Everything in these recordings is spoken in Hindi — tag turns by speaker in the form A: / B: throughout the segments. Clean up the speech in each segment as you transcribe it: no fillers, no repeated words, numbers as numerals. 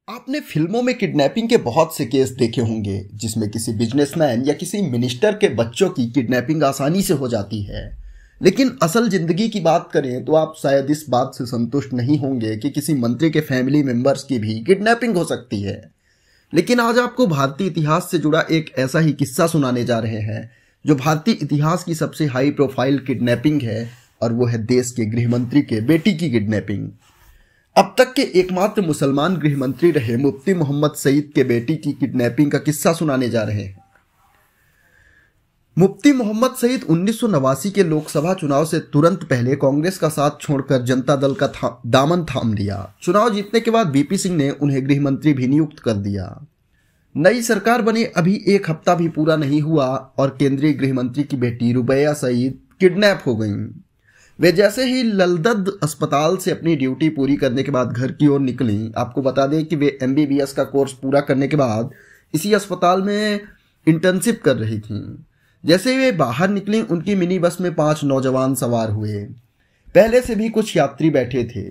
A: आपने फिल्मों में किडनैपिंग के बहुत से केस देखे होंगे जिसमें किसी बिजनेसमैन या किसी मिनिस्टर के बच्चों की किडनैपिंग आसानी से हो जाती है। लेकिन असल जिंदगी की बात करें तो आप शायद इस बात से संतुष्ट नहीं होंगे कि किसी मंत्री के फैमिली मेंबर्स की भी किडनैपिंग हो सकती है। लेकिन आज आपको भारतीय इतिहास से जुड़ा एक ऐसा ही किस्सा सुनाने जा रहे हैं जो भारतीय इतिहास की सबसे हाई प्रोफाइल किडनैपिंग है, और वो है देश के गृहमंत्री के बेटी की किडनैपिंग। अब तक के एकमात्र मुसलमान गृहमंत्री रहे मुफ्ती मोहम्मद सईद के बेटी की किडनैपिंग का किस्सा सुनाने जा रहे हैं। मुफ्ती मोहम्मद सईद 1989 के लोकसभा चुनाव से तुरंत पहले कांग्रेस का साथ छोड़कर जनता दल का दामन थाम लिया। चुनाव जीतने के बाद बीपी सिंह ने उन्हें गृहमंत्री भी नियुक्त कर दिया। नई सरकार बने अभी एक हफ्ता भी पूरा नहीं हुआ और केंद्रीय गृहमंत्री की बेटी रुबैया सईद किडनैप हो गईं। वे जैसे ही ललदद अस्पताल से अपनी ड्यूटी पूरी करने के बाद घर की ओर निकली। आपको बता दें कि वे एमबीबीएस का कोर्स पूरा करने के बाद इसी अस्पताल में इंटर्नशिप कर रही थीं। जैसे वे बाहर निकली, उनकी मिनी बस में 5 नौजवान सवार हुए। पहले से भी कुछ यात्री बैठे थे।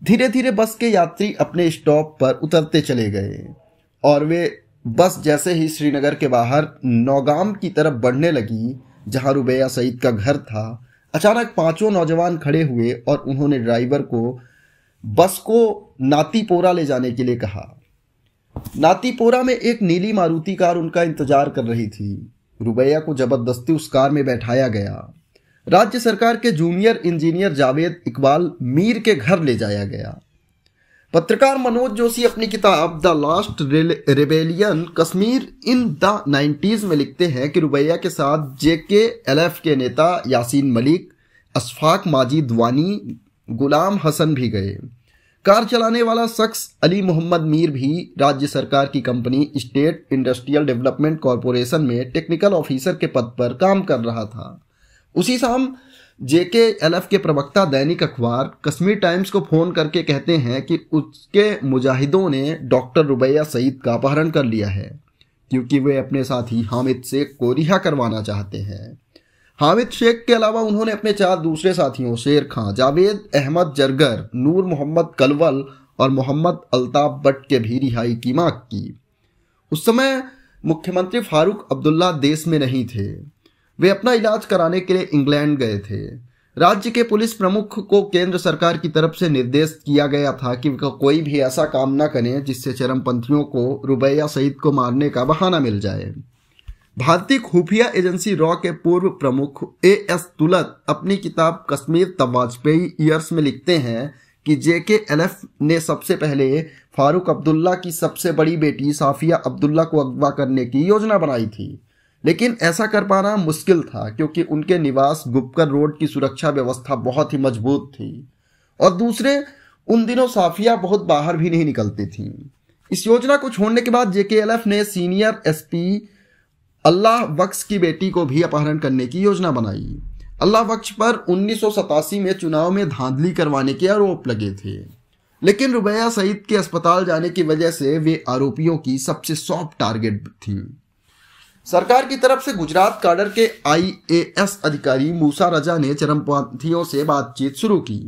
A: धीरे धीरे बस के यात्री अपने स्टॉप पर उतरते चले गए और वे बस जैसे ही श्रीनगर के बाहर नौगाम की तरफ बढ़ने लगी, जहां रुबैया सईद का घर था, अचानक 5 नौजवान खड़े हुए और उन्होंने ड्राइवर को बस को नातीपोरा ले जाने के लिए कहा। नातीपोरा में एक नीली मारुति कार उनका इंतजार कर रही थी। रुबैया को जबरदस्ती उस कार में बैठाया गया। राज्य सरकार के जूनियर इंजीनियर जावेद इकबाल मीर के घर ले जाया गया। पत्रकार मनोज जोशी अपनी किताब the last rebellion Kashmir in the 90s में लिखते हैं कि रुबैया के साथ JKLF के नेता यासीन मलिक, अशफाक माजिद वानी, गुलाम हसन भी गए। कार चलाने वाला शख्स अली मोहम्मद मीर भी राज्य सरकार की company state industrial development corporation में टेक्निकल ऑफिसर के पद पर काम कर रहा था। उसी शाम JKLF के प्रवक्ता दैनिक अखबार कश्मीर टाइम्स को फोन करके कहते हैं कि उसके मुजाहिदों ने डॉक्टर रुबैया सईद का अपहरण कर लिया है क्योंकि वे अपने साथी हामिद शेख को रिहा करवाना चाहते हैं। हामिद शेख के अलावा उन्होंने अपने 4 दूसरे साथियों शेर खां, जावेद अहमद जरगर, नूर मोहम्मद कलवल और मोहम्मद अल्ताफ भट्ट के भी रिहाई की मांग की। उस समय मुख्यमंत्री फारूक अब्दुल्ला देश में नहीं थे। वे अपना इलाज कराने के लिए इंग्लैंड गए थे। राज्य के पुलिस प्रमुख को केंद्र सरकार की तरफ से निर्देश किया गया था कि कोई भी ऐसा काम न करें जिससे चरमपंथियों को रुबैया सईद को मारने का बहाना मिल जाए। भारतीय खुफिया एजेंसी रॉ के पूर्व प्रमुख AS तुलत अपनी किताब कश्मीर द वाजपेयी ईयर्स में लिखते हैं कि JKLF ने सबसे पहले फारूक अब्दुल्ला की सबसे बड़ी बेटी साफिया अब्दुल्ला को अगवा करने की योजना बनाई थी, लेकिन ऐसा कर पाना मुश्किल था क्योंकि उनके निवास गुपकर रोड की सुरक्षा व्यवस्था बहुत ही मजबूत थी और दूसरे उन दिनों साफिया बहुत बाहर भी नहीं निकलती थीं। इस योजना को छोड़ने के बाद JKLF ने सीनियर SP अल्लाह बख्श की बेटी को भी अपहरण करने की योजना बनाई। अल्लाह बख्श पर 1987 में चुनाव में धांधली करवाने के आरोप लगे थे, लेकिन रुबैया सईद के अस्पताल जाने की वजह से वे आरोपियों की सबसे सॉफ्ट टारगेट थीं। सरकार की तरफ से गुजरात काडर के IAS अधिकारी मूसा रजा ने चरमपंथियों से बातचीत शुरू की।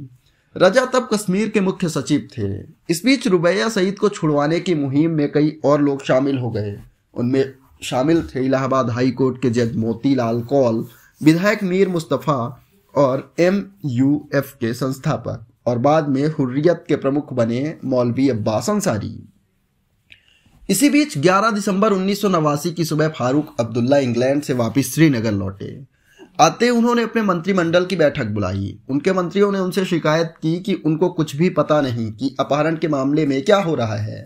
A: रजा तब कश्मीर के मुख्य सचिव थे। इस बीच रुबैया सईद को छुड़वाने की मुहिम में कई और लोग शामिल हो गए। उनमें शामिल थे इलाहाबाद हाई कोर्ट के जज मोतीलाल कौल, विधायक मीर मुस्तफ़ा और MUF के संस्थापक और बाद में हुर्रियत के प्रमुख बने मौलवी अब्बास अंसारी। इसी बीच 11 दिसंबर 1989 की सुबह फारूक अब्दुल्ला इंग्लैंड से वापस श्रीनगर लौटे। आते उन्होंने अपने मंत्रिमंडल की बैठक बुलाई। उनके मंत्रियों ने उनसे शिकायत की कि उनको कुछ भी पता नहीं कि अपहरण के मामले में क्या हो रहा है।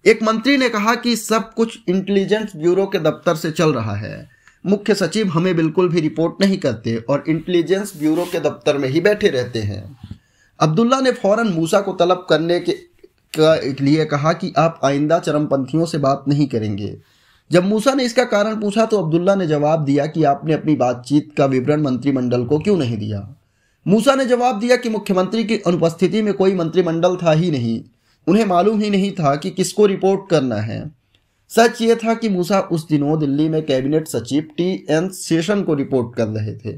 A: एक मंत्री ने कहा कि सब कुछ इंटेलिजेंस ब्यूरो के दफ्तर से चल रहा है। मुख्य सचिव हमें बिल्कुल भी रिपोर्ट नहीं करते और इंटेलिजेंस ब्यूरो के दफ्तर में ही बैठे रहते हैं। अब्दुल्ला ने फौरन मूसा को तलब करने के लिए कहा कि आप आइंदा चरमपंथियों से बात नहीं करेंगे। जब मूसा ने इसका कारण पूछा तो अब्दुल्ला ने जवाब दिया कि आपने अपनी बातचीत का विवरण मंत्रिमंडल को क्यों नहीं दिया। मूसा ने जवाब दिया कि मुख्यमंत्री की अनुपस्थिति में कोई मंत्रिमंडल था ही नहीं, उन्हें मालूम ही नहीं था कि किसको रिपोर्ट करना है। सच ये था कि मूसा उस दिनों दिल्ली में कैबिनेट सचिव TN शेषन को रिपोर्ट कर रहे थे।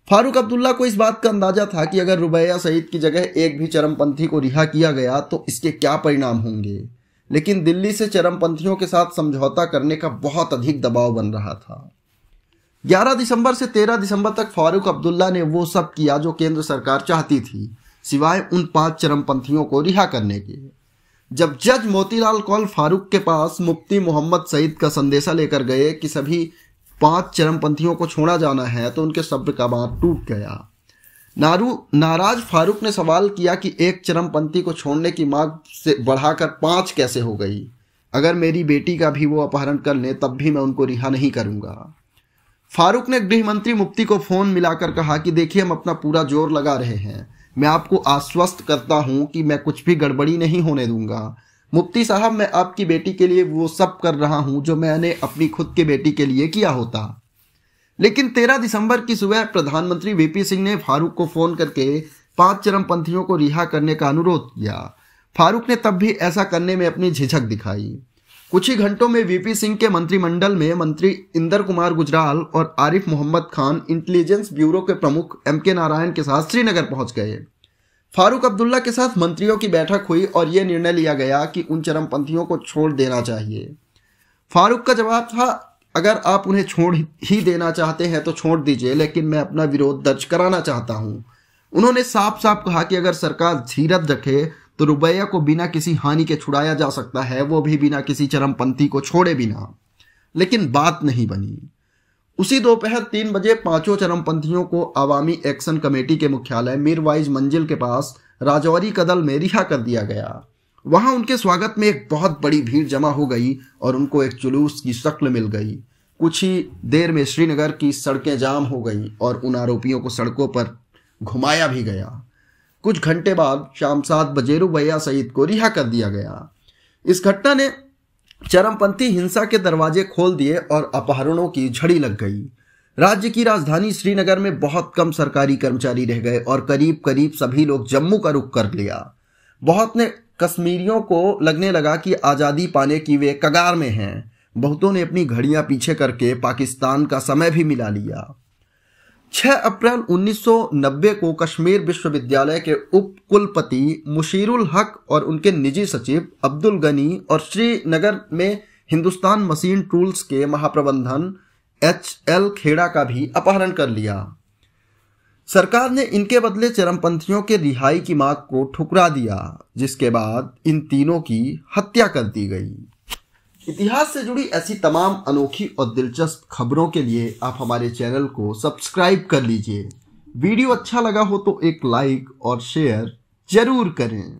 A: फारूक अब्दुल्ला को इस बात का अंदाजा था कि अगर रुबैया सईद की जगह एक भी चरमपंथी को रिहा किया गया तो इसके क्या परिणाम होंगे। लेकिन दिल्ली से चरमपंथियों के साथ समझौता करने का बहुत अधिक दबाव बन रहा था। 11 दिसंबर से 13 दिसंबर तक फारूक अब्दुल्ला ने वो सब किया जो केंद्र सरकार चाहती थी, सिवाय उन 5 चरमपंथियों को रिहा करने के। जब जज मोतीलाल कौल फारूक के पास मुफ्ती मोहम्मद सईद का संदेशा लेकर गए कि सभी 5 चरमपंथियों को छोड़ा जाना है, तो उनके सब्र का बांध टूट गया। नाराज फारूक ने सवाल किया कि एक चरमपंथी को छोड़ने की मांग से बढ़ाकर 5 कैसे हो गई? अगर मेरी बेटी का भी वो अपहरण कर ले तब भी मैं उनको रिहा नहीं करूंगा। फारूक ने गृह मंत्री मुफ्ती को फोन मिलाकर कहा कि देखिए, हम अपना पूरा जोर लगा रहे हैं, मैं आपको आश्वस्त करता हूं कि मैं कुछ भी गड़बड़ी नहीं होने दूंगा। मुफ्ती साहब, मैं आपकी बेटी के लिए वो सब कर रहा हूं जो मैंने अपनी खुद की बेटी के लिए किया होता। लेकिन 13 दिसंबर की सुबह प्रधानमंत्री वीपी सिंह ने फारूक को फोन करके 5 चरमपंथियों को रिहा करने का अनुरोध किया। फारूक ने तब भी ऐसा करने में अपनी झिझक दिखाई। कुछ ही घंटों में वीपी सिंह के मंत्रिमंडल में मंत्री इंदर कुमार गुजराल और आरिफ मोहम्मद खान इंटेलिजेंस ब्यूरो के प्रमुख एमके नारायण के साथ श्रीनगर पहुंच गए। फारूक अब्दुल्ला के साथ मंत्रियों की बैठक हुई और यह निर्णय लिया गया कि उन चरमपंथियों को छोड़ देना चाहिए। फारूक का जवाब था, अगर आप उन्हें छोड़ ही देना चाहते हैं तो छोड़ दीजिए, लेकिन मैं अपना विरोध दर्ज कराना चाहता हूं। उन्होंने साफ साफ कहा कि अगर सरकार धीरज रखे तो रुपया को बिना किसी हानि के छुड़ाया जा सकता है, वो भी बिना किसी चरमपंथी को छोड़े बिना। लेकिन बात नहीं बनी। उसी दोपहर 3 बजे 5 चरमपंथियों को अवामी एक्शन कमेटी के मुख्यालय मीरवाइज मंजिल के पास राजौरी कदल में रिहा कर दिया गया। वहां उनके स्वागत में एक बहुत बड़ी भीड़ जमा हो गई और उनको एक जुलूस की शक्ल मिल गई। कुछ ही देर में श्रीनगर की सड़कें जाम हो गई और उन आरोपियों को सड़कों पर घुमाया भी गया। कुछ घंटे बाद शाम 7 बजे रुबैया सईद को रिहा कर दिया गया। इस घटना ने चरमपंथी हिंसा के दरवाजे खोल दिए और अपहरणों की झड़ी लग गई। राज्य की राजधानी श्रीनगर में बहुत कम सरकारी कर्मचारी रह गए और करीब करीब सभी लोग जम्मू का रुख कर लिया। बहुत ने कश्मीरियों को लगने लगा कि आज़ादी पाने की वे कगार में हैं। बहुतों ने अपनी घड़ियां पीछे करके पाकिस्तान का समय भी मिला लिया। 6 अप्रैल 1990 को कश्मीर विश्वविद्यालय के उप कुलपति मुशीरुल हक और उनके निजी सचिव अब्दुल गनी और श्रीनगर में हिंदुस्तान मशीन टूल्स के महाप्रबंधन HL खेड़ा का भी अपहरण कर लिया। सरकार ने इनके बदले चरमपंथियों के रिहाई की मांग को ठुकरा दिया, जिसके बाद इन तीनों की हत्या कर दी गई। इतिहास से जुड़ी ऐसी तमाम अनोखी और दिलचस्प खबरों के लिए आप हमारे चैनल को सब्सक्राइब कर लीजिए। वीडियो अच्छा लगा हो तो एक लाइक और शेयर जरूर करें।